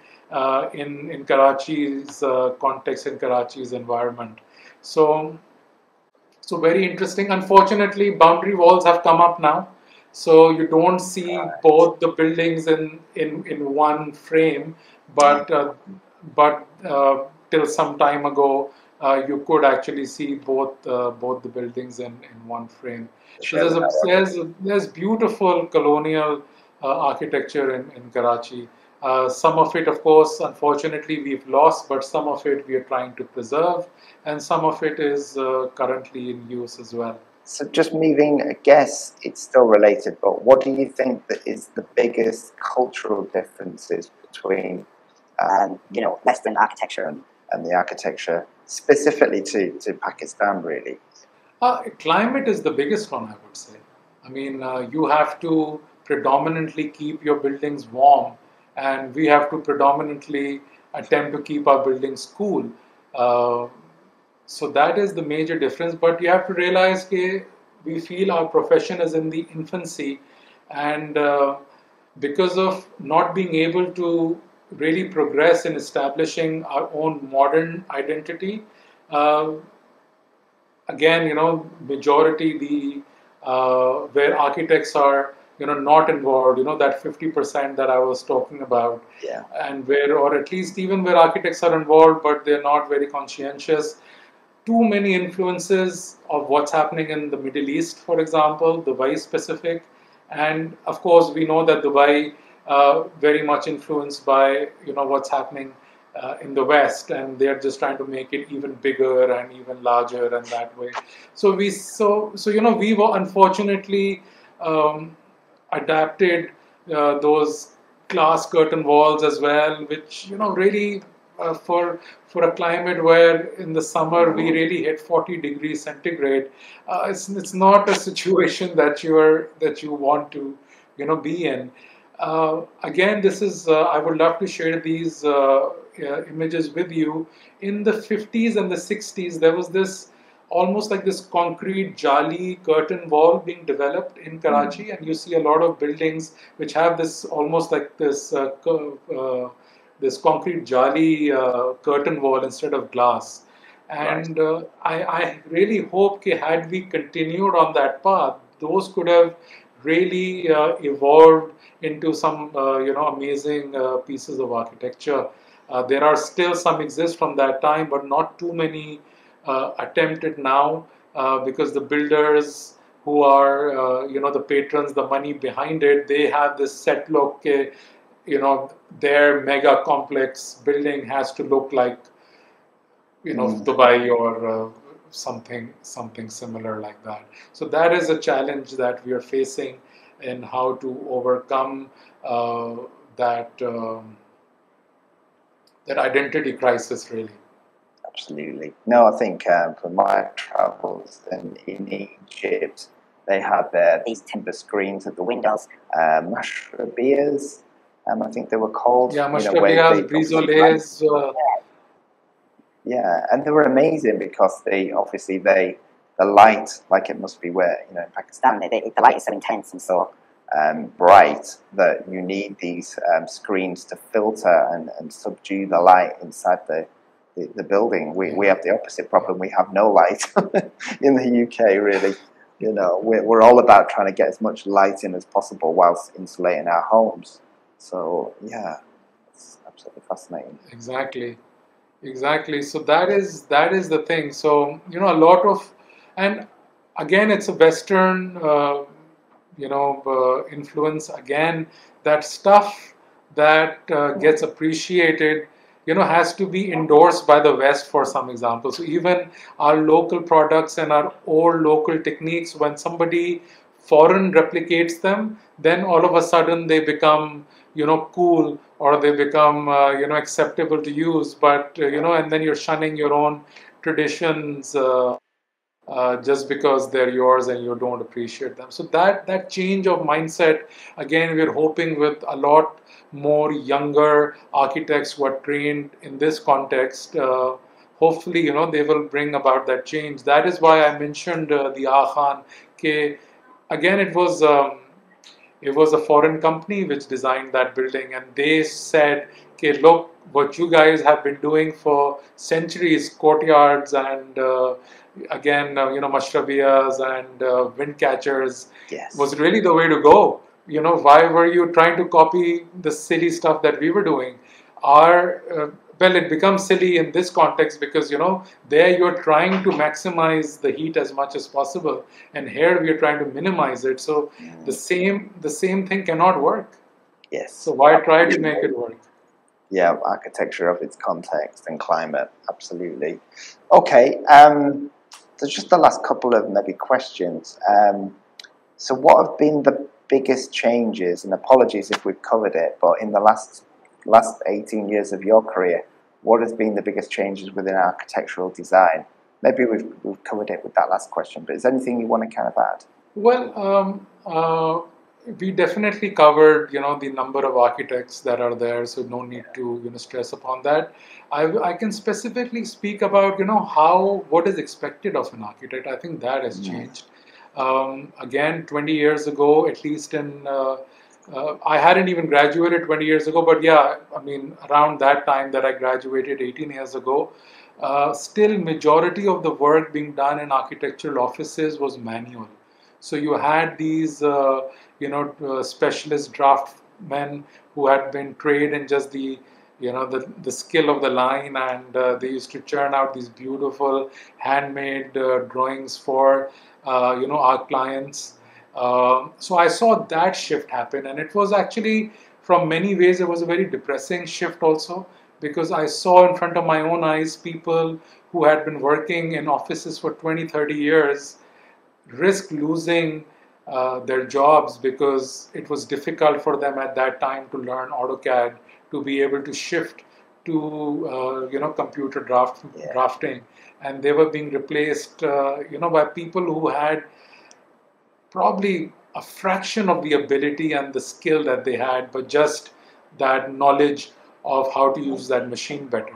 in Karachi's context, in Karachi's environment. So very interesting. Unfortunately, boundary walls have come up now, so you don't see both the buildings in one frame. But till some time ago, you could actually see both the buildings in one frame. So there's beautiful colonial architecture in Karachi. Some of it, of course, unfortunately, we've lost, but some of it we are trying to preserve, and some of it is currently in use as well. So just moving, I guess it's still related, but what do you think that is the biggest cultural differences between, Western architecture and the architecture specifically to Pakistan, really? Climate is the biggest one, I would say. I mean, you have to predominantly keep your buildings warm, and we have to predominantly attempt to keep our buildings cool. So that is the major difference. But you have to realize that we feel our profession is in the infancy, and because of not being able to really progress in establishing our own modern identity, uh, again, majority the where architects are, not involved, that 50% that I was talking about, Yeah. and where, or at least even where architects are involved, but they're not very conscientious. Too many influences of what's happening in the Middle East, for example, Dubai specific, and of course we know that Dubai very much influenced by what's happening in the West, and they're just trying to make it even bigger and even larger, and that way. So we were unfortunately adapted those glass curtain walls as well, which really for a climate where in the summer we really hit 40 degrees centigrade, it's not a situation that you want to be in. Again, this is I would love to share these images with you. In the 50s and the 60s, there was this almost like this concrete jali curtain wall being developed in Karachi, and you see a lot of buildings which have this almost like this this concrete jali curtain wall instead of glass. Right. And I really hope that had we continued on that path, those could have really evolved into some amazing pieces of architecture. There are still some exist from that time, but not too many attempted now, because the builders who are the patrons, the money behind it, they have this set look. Their mega complex building has to look like Dubai or something similar like that. So that is a challenge that we are facing in how to overcome that that identity crisis, really. Absolutely. No, I think from my travels in Egypt, they had these timber screens at the windows, mashrabiyas, I think they were called. Yeah, Where mashrabiyas, brisolets. Yeah, and they were amazing because the light, like it must be where, in Pakistan, the light is so intense and so bright that you need these screens to filter and subdue the light inside the building. We have the opposite problem. We have no light in the UK, really. We're all about trying to get as much light in as possible whilst insulating our homes. So, yeah, it's absolutely fascinating. Exactly. So that is the thing. So a lot of, and again, it's a Western influence. Again, that stuff that gets appreciated has to be endorsed by the West, for some example. So even our local products and our old local techniques, when somebody foreign replicates them, then all of a sudden they become cool, or they become acceptable to use. But and then you're shunning your own traditions just because they're yours and you don't appreciate them. So that change of mindset, again, we're hoping with a lot more younger architects who are trained in this context, hopefully they will bring about that change. That is why I mentioned the Khan. Again, it was a foreign company which designed that building, and they said, okay, look, what you guys have been doing for centuries, courtyards and mashrabiyas and wind catchers, Yes. was really the way to go. Why were you trying to copy the silly stuff that we were doing? Well, it becomes silly in this context because there you're trying to maximize the heat as much as possible, and here we are trying to minimize it. So the same thing cannot work. Yes. So why try to make it work? Yeah, architecture of its context and climate, absolutely. Okay, so just the last couple of maybe questions. So what have been the biggest changes, and apologies if we've covered it, but in the last 18 years of your career, what has been the biggest changes within architectural design? Maybe we've covered it with that last question, but is there anything you want to kind of add? Well, we definitely covered, the number of architects that are there, so no need to, stress upon that. I can specifically speak about, what is expected of an architect. I think that has changed. Again, 20 years ago, at least I hadn't even graduated 20 years ago, but yeah, I mean, around that time that I graduated 18 years ago, still majority of the work being done in architectural offices was manual. So you had these, specialist draftsmen who had been trained in just the skill of the line, and they used to churn out these beautiful handmade drawings for, our clients. So I saw that shift happen, and it was actually, from many ways, it was a very depressing shift also, because I saw in front of my own eyes people who had been working in offices for 20, 30 years risk losing their jobs because it was difficult for them at that time to learn AutoCAD, to be able to shift to computer Yeah. drafting, and they were being replaced by people who had probably a fraction of the ability and the skill that they had, but just that knowledge of how to use that machine better.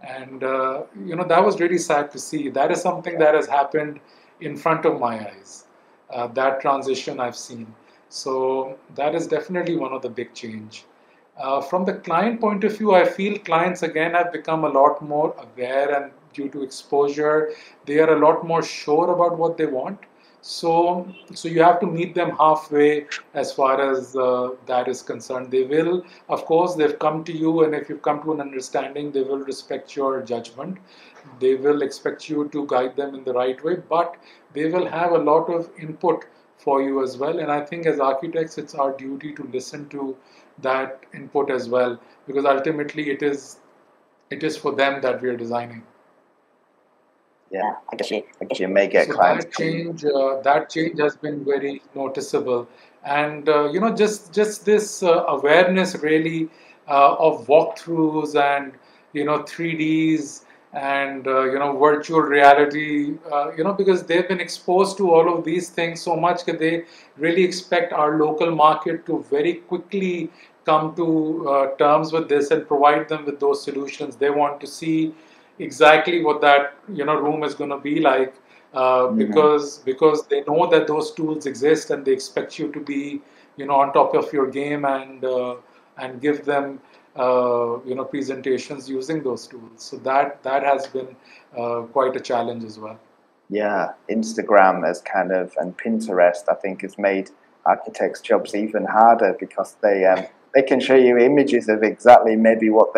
And that was really sad to see. That is something that has happened in front of my eyes. That transition I've seen. So that is definitely one of the big change. From the client point of view, I feel clients again have become a lot more aware, and due to exposure, they are a lot more sure about what they want. So you have to meet them halfway as far as that is concerned. They will, of course, they've come to you, and if you've come to an understanding, they will respect your judgment. They will expect you to guide them in the right way, but they will have a lot of input for you as well. And I think as architects, it's our duty to listen to that input as well, because ultimately it is for them that we are designing. Yeah, I guess you may get So clients that change has been very noticeable, and just this awareness really of walkthroughs and 3Ds and virtual reality, because they've been exposed to all of these things so much that they really expect our local market to very quickly come to terms with this and provide them with those solutions. They want to see exactly what that room is going to be like, Mhm. because they know that those tools exist, and they expect you to be on top of your game, and give them presentations using those tools. So that has been quite a challenge as well. Yeah, Instagram has kind of, and Pinterest, I think, has made architects' jobs even harder because they can show you images of exactly maybe what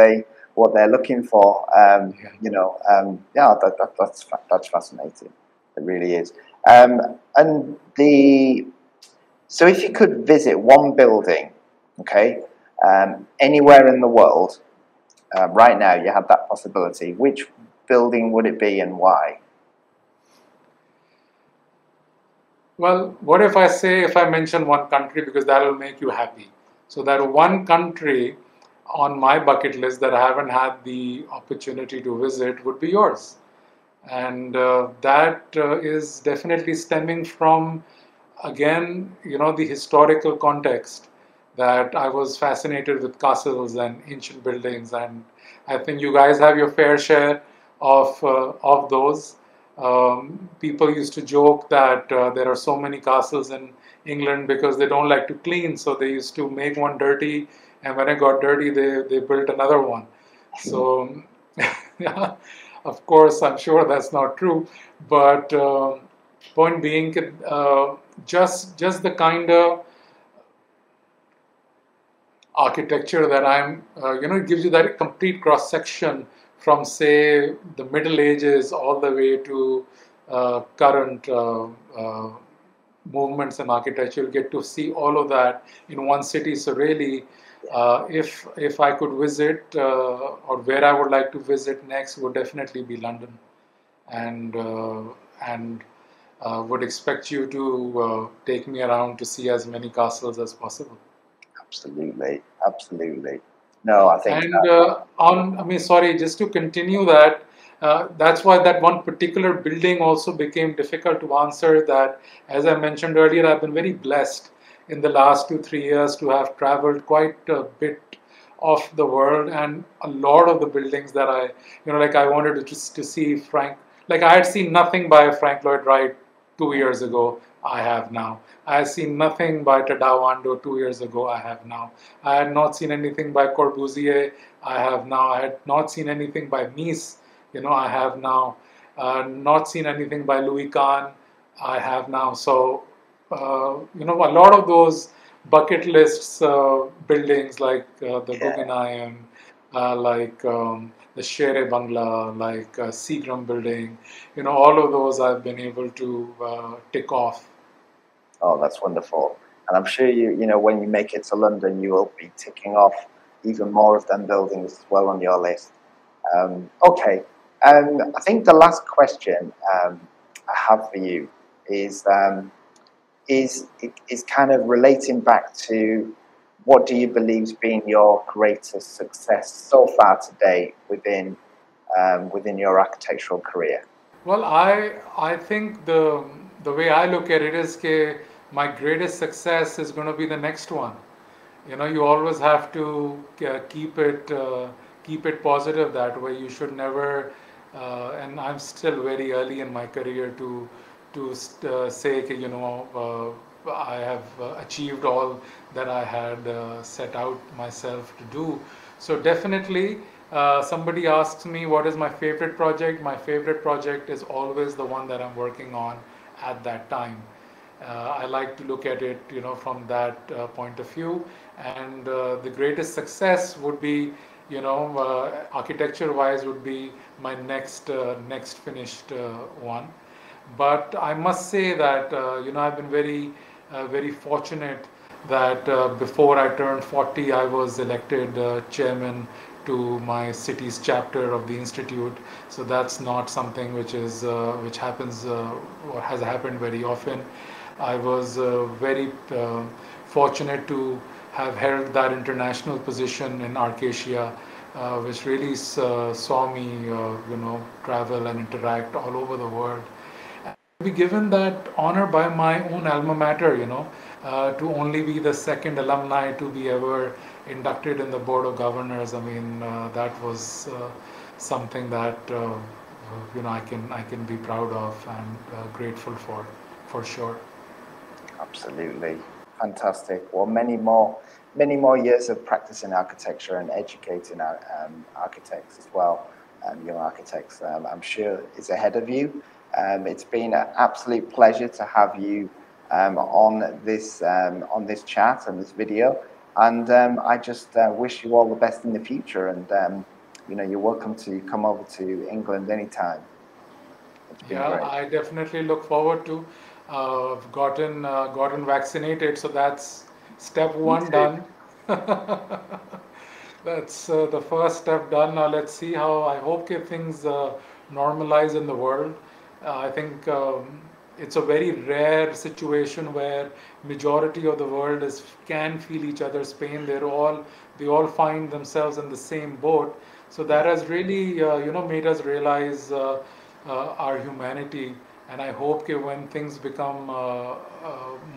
they're looking for. Yeah. Yeah, that's fascinating. It really is. And so if you could visit one building, okay, anywhere in the world, right now you have that possibility, which building would it be and why? Well, what if I mention one country, because that will make you happy? So that one country on my bucket list that I haven't had the opportunity to visit would be yours. And that is definitely stemming from, again, the historical context, that I was fascinated with castles and ancient buildings, and I think you guys have your fair share of those. People used to joke that there are so many castles in England because they don't like to clean, so they used to make one dirty, and when it got dirty, they built another one. So, yeah, of course, I'm sure that's not true, but point being, just the kind of architecture that it gives you that complete cross section from, say, the Middle Ages all the way to current movements in architecture. You get to see all of that in one city. So really, if I could visit, or where I would like to visit next, would definitely be London, and would expect you to take me around to see as many castles as possible. Absolutely, absolutely. No, I think And I mean, sorry, just to continue that, that's why that one particular building also became difficult to answer. That, as I mentioned earlier, I've been very blessed in the last 2 3 years to have traveled quite a bit of the world, and a lot of the buildings that like I wanted to see Frank, like I had seen nothing by Frank Lloyd Wright 2 years ago. I have now. I had seen nothing by Tadao Ando 2 years ago. I have now. I had not seen anything by Corbusier. I have now. I had not seen anything by Mies. I have now. Not seen anything by Louis Kahn. I have now. So, a lot of those bucket lists buildings, like the yeah. Guggenheim, like the Shere Bangla, like Seagram building, all of those I've been able to tick off. Oh, that's wonderful. And I'm sure when you make it to London, you will be ticking off even more of them buildings as well on your list. Okay. I think the last question I have for you is is kind of relating back to what do you believe's been your greatest success so far today within your architectural career? Well, I think the way I look at it is that my greatest success is going to be the next one. You know, you always have to keep it positive that way. You should never, and I'm still very early in my career to say that, you know, I have achieved all that I had set out myself to do. So definitely, somebody asks me what is my favorite project. My favorite project is always the one that I'm working on at that time. I like to look at it, you know, from that point of view. And the greatest success would be, you know, architecture-wise, would be my next finished one. But I must say that you know, I've been very fortunate that before I turned 40, I was elected chairman to my city's chapter of the institute. So that's not something which happens or has happened very often. I was very fortunate to have held that international position in Arcacia, which really saw me, you know, travel and interact all over the world. Be given that honor by my own alma mater, you know, to only be the second alumni to be ever inducted in the board of governors. I mean, that was something that you know, I can be proud of and grateful for sure. Absolutely. Fantastic. Well, many more years of practicing architecture and educating our architects as well, young architects, I'm sure is ahead of you. It's been an absolute pleasure to have you on this chat and this video. And I just wish you all the best in the future. And you know, you're welcome to come over to England anytime. It's been Yeah, great. I definitely look forward to. I've gotten vaccinated, so that's step Me one too. done. That's the first step done. Now let's see how. I hope if things normalize in the world. I think it's a very rare situation where majority of the world is can feel each other's pain. They all find themselves in the same boat. So that Yeah. has really you know, made us realize our humanity. And I hope that when things become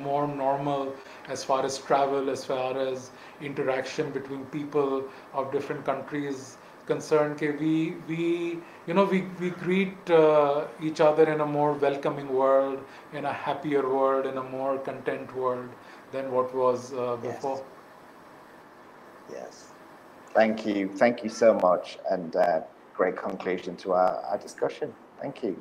more normal, as far as travel, as far as interaction between people of different countries concerned, we you know, we greet each other in a more welcoming world, in a happier world, in a more content world than what was before. Yes. Yes. Thank you. Thank you so much. And great conclusion to our discussion. Thank you.